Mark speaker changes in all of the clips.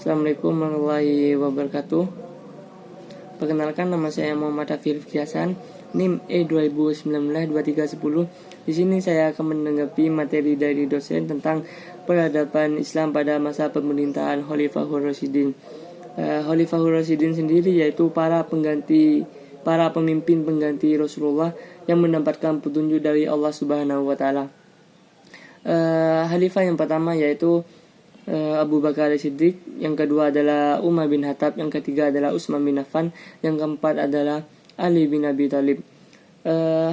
Speaker 1: Assalamualaikum warahmatullahi wabarakatuh. Perkenalkan, nama saya Muhammad Hafir Hasan, NIM E2019-2310. Di sini saya akan menanggapi materi dari dosen tentang peradaban Islam pada masa pemerintahan Khalifahur Rasyidin. Khalifahur Rasyidin sendiri yaitu para pemimpin pengganti Rasulullah yang mendapatkan petunjuk dari Allah Subhanahu wa taala. Khalifah yang pertama yaitu Abu Bakar Siddiq, yang kedua adalah Umar bin Khattab, yang ketiga adalah Utsman bin Affan, yang keempat adalah Ali bin Abi Thalib.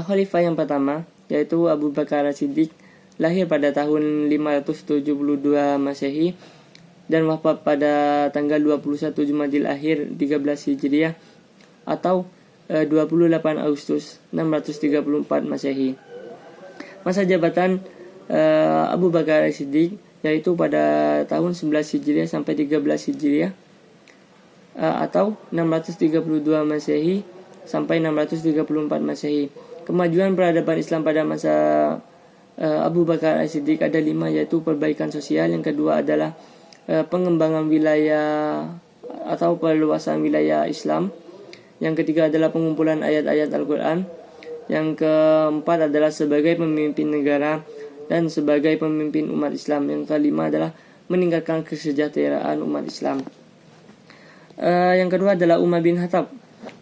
Speaker 1: Khalifah yang pertama yaitu Abu Bakar Siddiq lahir pada tahun 572 Masehi dan wafat pada tanggal 21 Jumadil Akhir 13 Hijriah atau 28 Agustus 634 Masehi. Masa jabatan Abu Bakar Siddiq yaitu pada tahun 11 Hijriah sampai 13 Hijriah atau 632 Masehi sampai 634 Masehi. Kemajuan peradaban Islam pada masa Abu Bakar Siddiq ada 5, yaitu perbaikan sosial, yang kedua adalah pengembangan wilayah atau perluasan wilayah Islam, yang ketiga adalah pengumpulan ayat-ayat Al-Quran, yang keempat adalah sebagai pemimpin negara dan sebagai pemimpin umat Islam, yang kelima adalah meningkatkan kesejahteraan umat Islam. Yang kedua adalah Umar bin Khattab.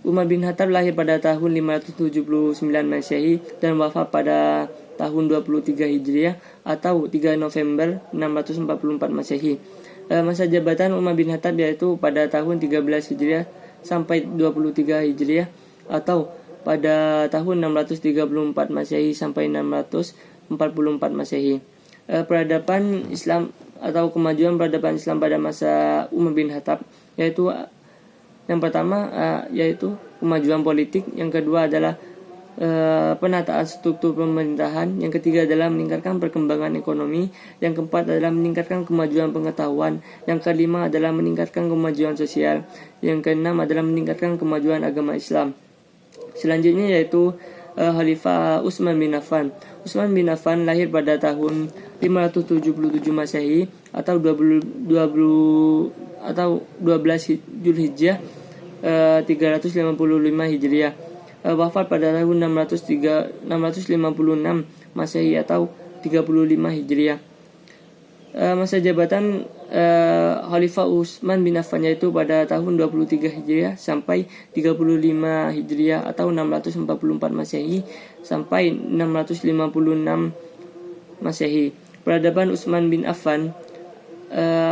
Speaker 1: Umar bin Khattab lahir pada tahun 579 Masehi dan wafat pada tahun 23 Hijriah atau 3 November 644 Masehi. Masa jabatan Umar bin Khattab yaitu pada tahun 13 Hijriah sampai 23 Hijriah atau pada tahun 634 Masehi sampai 644 Masehi. Peradaban Islam atau kemajuan peradaban Islam pada masa Umar bin Khattab yaitu yang pertama yaitu kemajuan politik, yang kedua adalah penataan struktur pemerintahan, yang ketiga adalah meningkatkan perkembangan ekonomi, yang keempat adalah meningkatkan kemajuan pengetahuan, yang kelima adalah meningkatkan kemajuan sosial, yang keenam adalah meningkatkan kemajuan agama Islam. Selanjutnya yaitu Khalifah Utsman bin Affan. Utsman bin Affan lahir pada tahun 577 Masehi atau 12 Zulhijjah 355 Hijriah. Wafat pada tahun 656 Masehi atau 35 Hijriah. Masa jabatan Khalifah Utsman bin Affan yaitu pada tahun 23 Hijriah sampai 35 Hijriah atau 644 Masehi sampai 656 Masehi. Peradaban Utsman bin Affan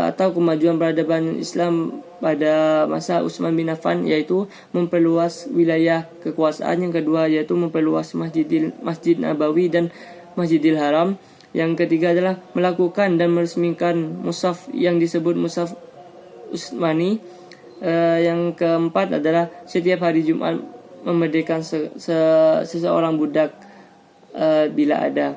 Speaker 1: atau kemajuan peradaban Islam pada masa Utsman bin Affan yaitu memperluas wilayah kekuasaan, yang kedua yaitu memperluas Masjid Nabawi dan Masjidil Haram, yang ketiga adalah melakukan dan meresmikan mushaf yang disebut mushaf Utsmani, yang keempat adalah setiap hari Jumat memerdekakan seseorang budak bila ada.